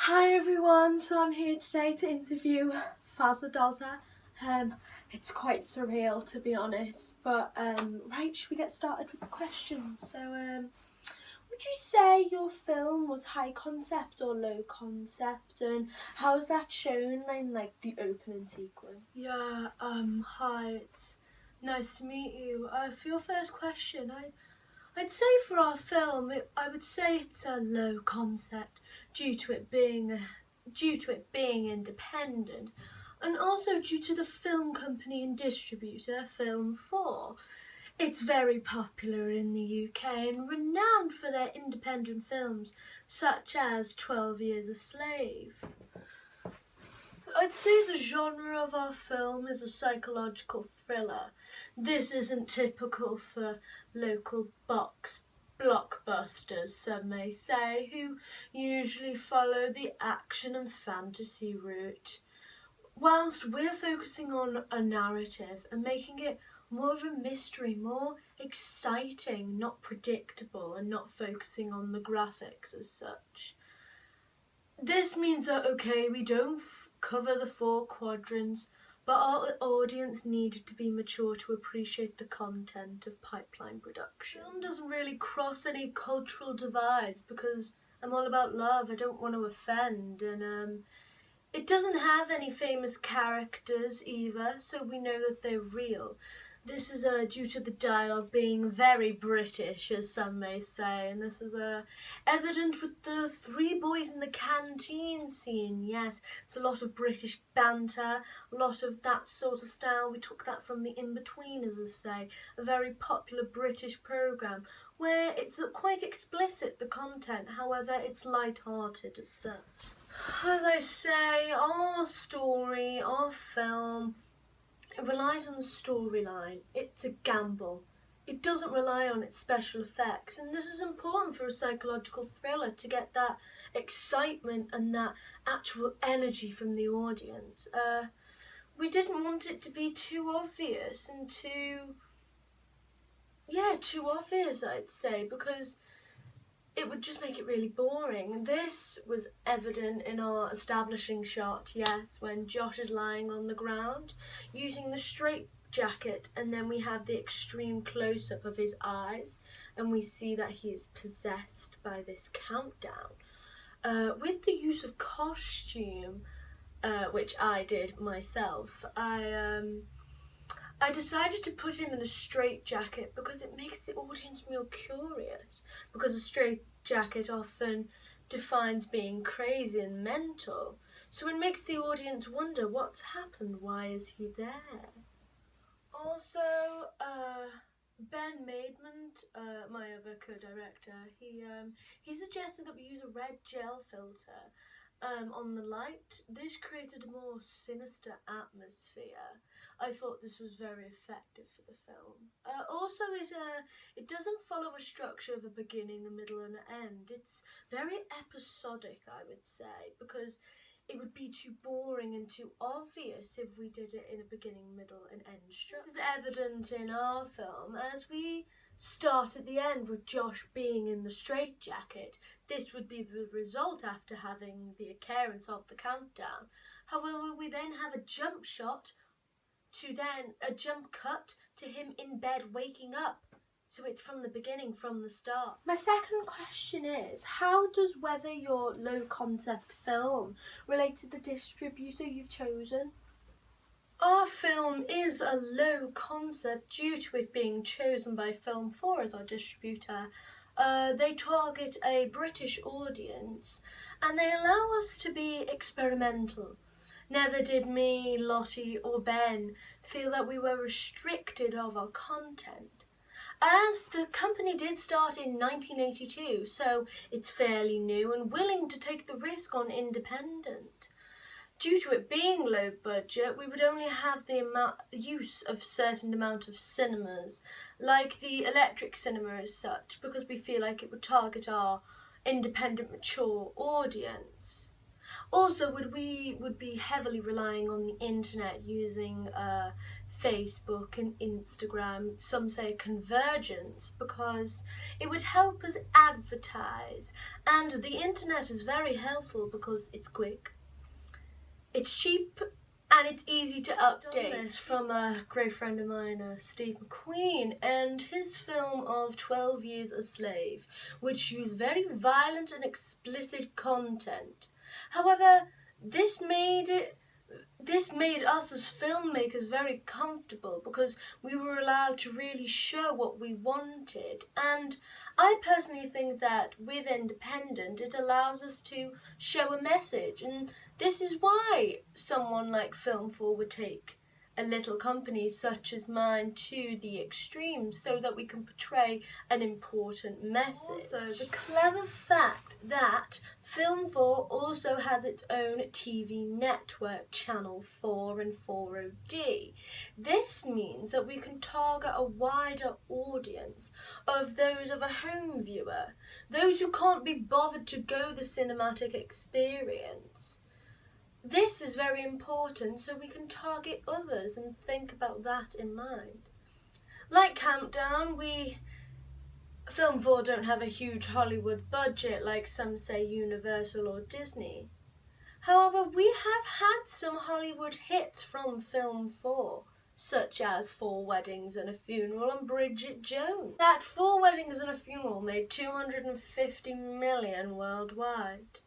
Hi everyone, so I'm here today to interview Fazza Dozza. It's quite surreal to be honest, but right, should we get started with the questions? Would you say your film was high concept or low concept, and how is that shown in like the opening sequence? Hi, it's nice to meet you. For your first question, I'd say for our film, I would say it's a low concept due to it being independent, and also due to the film company and distributor Film 4. It's very popular in the UK and renowned for their independent films such as 12 Years a Slave. So I'd say the genre of our film is a psychological thriller. This isn't typical for local box blockbusters, some may say, who usually follow the action and fantasy route. Whilst we're focusing on a narrative and making it more of a mystery, more exciting, not predictable, and not focusing on the graphics as such. This means that, okay, we don't cover the four quadrants, but our audience needed to be mature to appreciate the content of pipeline production. Film doesn't really cross any cultural divides because I'm all about love, I don't want to offend, and it doesn't have any famous characters either, so we know that they're real. This is due to the dialogue being very British, as some may say, and this is evident with the three boys in the canteen scene. Yes, it's a lot of British banter, a lot of that sort of style. We took that from The Inbetweeners, as say, a very popular British programme where it's quite explicit, the content, however it's light-hearted as such. As I say, our story, our film, it relies on the storyline. It's a gamble. It doesn't rely on its special effects, and this is important for a psychological thriller to get that excitement and that actual energy from the audience. We didn't want it to be too obvious and too obvious, I'd say, because it would just make it really boring. This was evident in our establishing shot, yes, when Josh is lying on the ground using the straight jacket, and then we have the extreme close-up of his eyes and we see that he is possessed by this countdown. With the use of costume, which I did myself, I decided to put him in a straitjacket because it makes the audience more curious, because a straitjacket often defines being crazy and mental, so it makes the audience wonder what's happened, why is he there? Also, Ben Maidment, my other co-director, he suggested that we use a red gel filter on the light. This created a more sinister atmosphere. I thought this was very effective for the film. Also, it doesn't follow a structure of a beginning, a middle, and an end. It's very episodic, I would say, because it would be too boring and too obvious if we did it in a beginning, middle, and end structure. This is evident in our film as we start at the end with Josh being in the straitjacket. This would be the result after having the occurrence of the countdown. However, we then have a jump shot to then a jump cut to him in bed waking up. So it's from the beginning, from the start. My second question is, how does whether your low concept film relate to the distributor you've chosen? Our film is a low concept due to it being chosen by Film 4 as our distributor. They target a British audience and they allow us to be experimental. Never did me, Lottie or Ben feel that we were restricted of our content, as the company did start in 1982, so it's fairly new and willing to take the risk on independent. Due to it being low budget, we would only have the use of certain amount of cinemas, like the electric cinema as such, because we feel like it would target our independent, mature audience. Also, we would be heavily relying on the internet using Facebook and Instagram, some say convergence, because it would help us advertise. And the internet is very helpful because it's quick, it's cheap, and it's easy to update. This from a great friend of mine, Steve McQueen, and his film of 12 Years a Slave, which used very violent and explicit content. However, this made us as filmmakers very comfortable because we were allowed to really show what we wanted. And I personally think that with independent, it allows us to show a message. And this is why someone like Film 4 would take a little company such as mine to the extreme, so that we can portray an important message. Also, the clever fact that Film 4 also has its own TV network, Channel 4 and 40D. This means that we can target a wider audience of those of a home viewer, those who can't be bothered to go the cinematic experience. This is very important, so we can target others and think about that in mind. Like Countdown, Film 4 don't have a huge Hollywood budget like some say Universal or Disney. However, we have had some Hollywood hits from Film 4, such as 4 Weddings and a Funeral and Bridget Jones. That 4 Weddings and a Funeral made $250 million worldwide.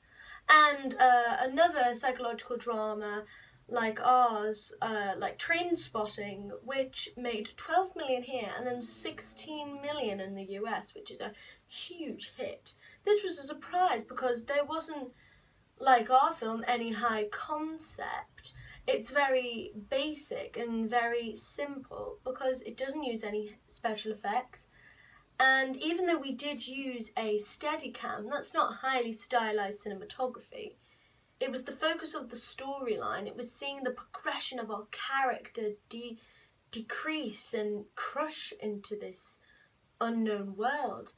And another psychological drama like ours, like Trainspotting, which made 12 million here and then 16 million in the US, which is a huge hit. This was a surprise because there wasn't, like our film, any high concept. It's very basic and very simple because it doesn't use any special effects. And even though we did use a Steadicam, that's not highly stylized cinematography. It was the focus of the storyline. It was seeing the progression of our character decrease and crush into this unknown world.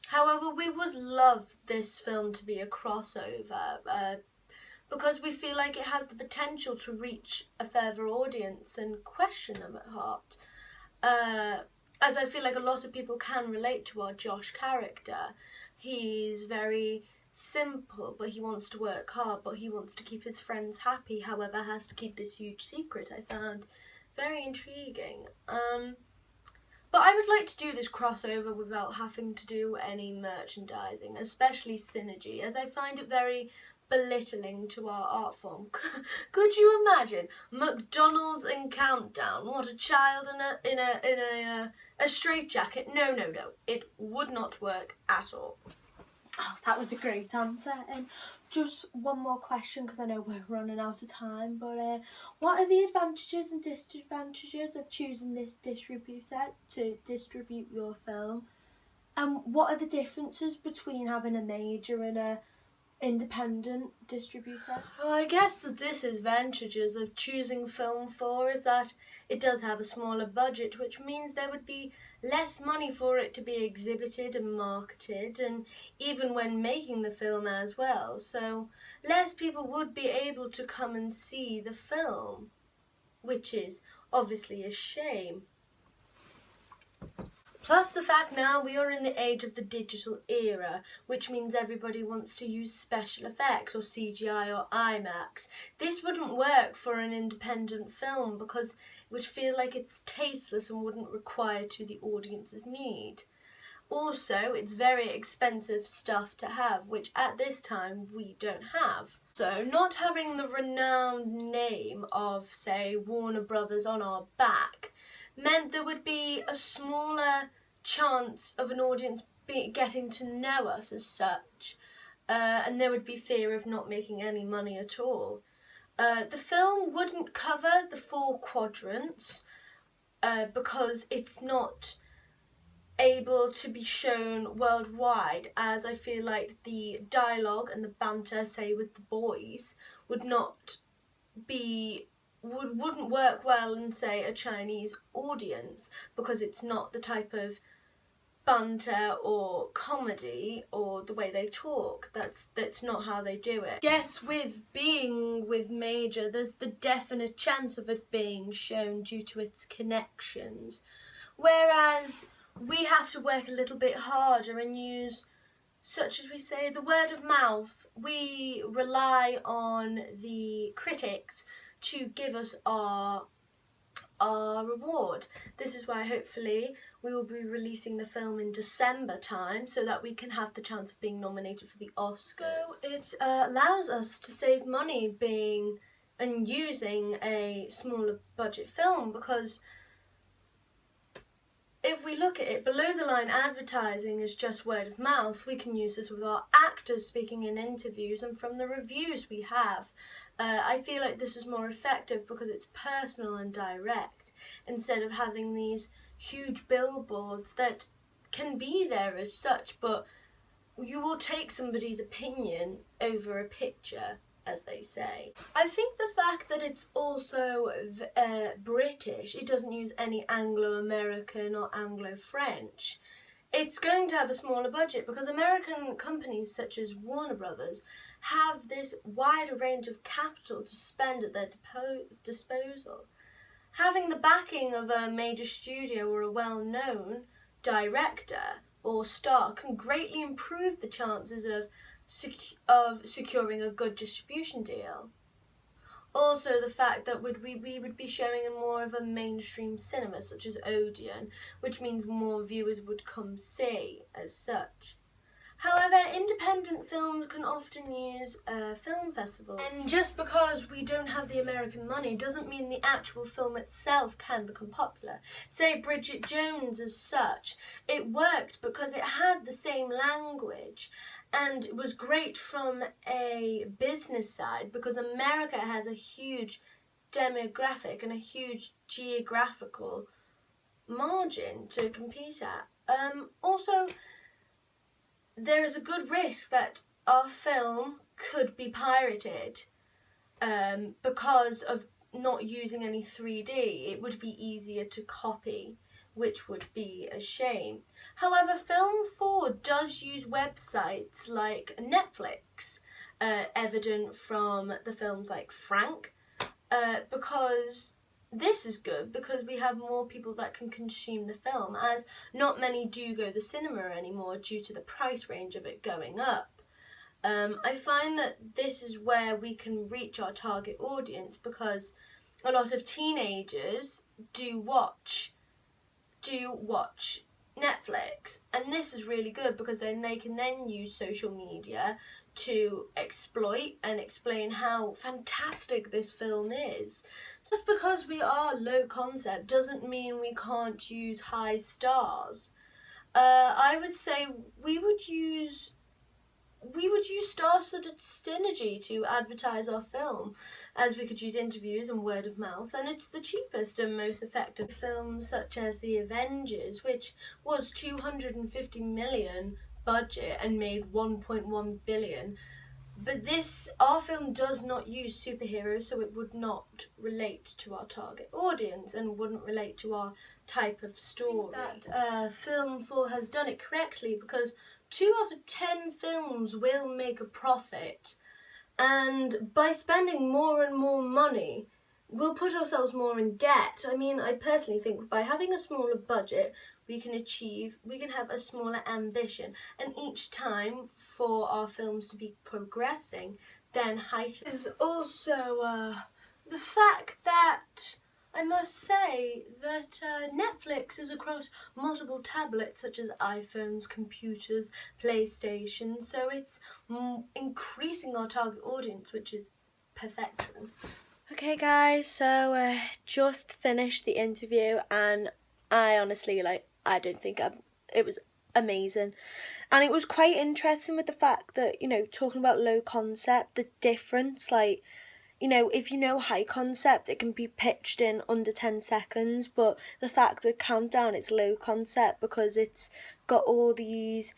However, we would love this film to be a crossover because we feel like it has the potential to reach a further audience and question them at heart. As I feel like a lot of people can relate to our Josh character. He's very simple, but he wants to work hard, but he wants to keep his friends happy, however has to keep this huge secret. I found very intriguing. But I would like to do this crossover without having to do any merchandising, especially Synergy, as I find it very belittling to our art form. Could you imagine McDonald's and Countdown? What, a child in a straitjacket? No. It would not work at all. Oh, that was a great answer. Just one more question, because I know we're running out of time, but what are the advantages and disadvantages of choosing this distributor to distribute your film? And what are the differences between having a major and a independent distributor? Well, I guess the disadvantages of choosing Film 4 is that it does have a smaller budget, which means there would be less money for it to be exhibited and marketed, and even when making the film as well. So less people would be able to come and see the film, which is obviously a shame. Plus the fact now we are in the age of the digital era, which means everybody wants to use special effects or CGI or IMAX. This wouldn't work for an independent film because it would feel like it's tasteless and wouldn't require to the audience's need. Also, it's very expensive stuff to have, which at this time we don't have. So not having the renowned name of, say, Warner Brothers on our back meant there would be a smaller chance of an audience getting to know us as such, and there would be fear of not making any money at all. The film wouldn't cover the 4 quadrants because it's not able to be shown worldwide, as I feel like the dialogue and the banter, say with the boys, wouldn't work well in, say, a Chinese audience, because it's not the type of banter or comedy or the way they talk. That's not how they do it. Yes, with being with Major, there's the definite chance of it being shown due to its connections, whereas we have to work a little bit harder and use, such as we say, the word of mouth. We rely on the critics to give us our reward. This is why hopefully we will be releasing the film in December time so that we can have the chance of being nominated for the Oscars. So it allows us to save money being and using a smaller budget film, because if we look at it, below the line advertising is just word of mouth. We can use this with our actors speaking in interviews and from the reviews we have. I feel like this is more effective because it's personal and direct, instead of having these huge billboards that can be there as such, but you will take somebody's opinion over a picture, as they say. I think the fact that it's also British, it doesn't use any Anglo-American or Anglo-French, it's going to have a smaller budget because American companies such as Warner Brothers have this wider range of capital to spend at their disposal. Having the backing of a major studio or a well-known director or star can greatly improve the chances of securing a good distribution deal. Also, the fact that we would be showing in more of a mainstream cinema such as Odeon, which means more viewers would come see as such. However, independent films can often use film festivals. And just because we don't have the American money doesn't mean the actual film itself can become popular. Say Bridget Jones as such. It worked because it had the same language, and it was great from a business side because America has a huge demographic and a huge geographical margin to compete at. Also, there is a good risk that our film could be pirated because of not using any 3D. It would be easier to copy, which would be a shame. However, Film 4 does use websites like Netflix, evident from the films like Frank, because this is good because we have more people that can consume the film, as not many do go to the cinema anymore due to the price range of it going up. I find that this is where we can reach our target audience because a lot of teenagers do watch Netflix, and this is really good because then they can then use social media to exploit and explain how fantastic this film is. Just because we are low concept doesn't mean we can't use high stars. I would say we would use star-studded synergy to advertise our film, as we could use interviews and word of mouth, and it's the cheapest and most effective. Films such as The Avengers, which was 250 million budget and made 1.1 billion. But our film does not use superheroes, so it would not relate to our target audience and wouldn't relate to our type of story. I think that Film 4 has done it correctly because 2 out of 10 films will make a profit, and by spending more and more money, we'll put ourselves more in debt. I mean, I personally think by having a smaller budget, we can have a smaller ambition, and each time for our films to be progressing, then heighten. Is also the fact that I must say that Netflix is across multiple tablets such as iPhones, computers, PlayStation, so it's increasing our target audience, which is perfection. Okay guys, so just finished the interview, and I honestly, I don't think it was amazing, and it was quite interesting with the fact that, talking about low concept, the difference, if you know high concept, it can be pitched in under 10 seconds, but the fact that Countdown, it's low concept because it's got all these,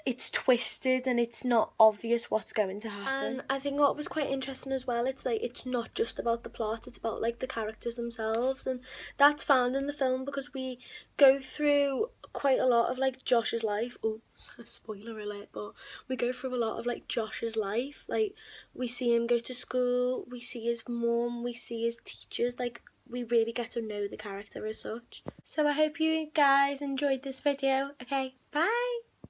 it's twisted and it's not obvious what's going to happen. And I think what was quite interesting as well, it's like it's not just about the plot, it's about like the characters themselves, and that's found in the film because we go through quite a lot of like Josh's life. Oh, spoiler alert, but we go through a lot of like Josh's life. Like we see him go to school, we see his mum, we see his teachers, like we really get to know the character as such. So I hope you guys enjoyed this video. Okay, bye!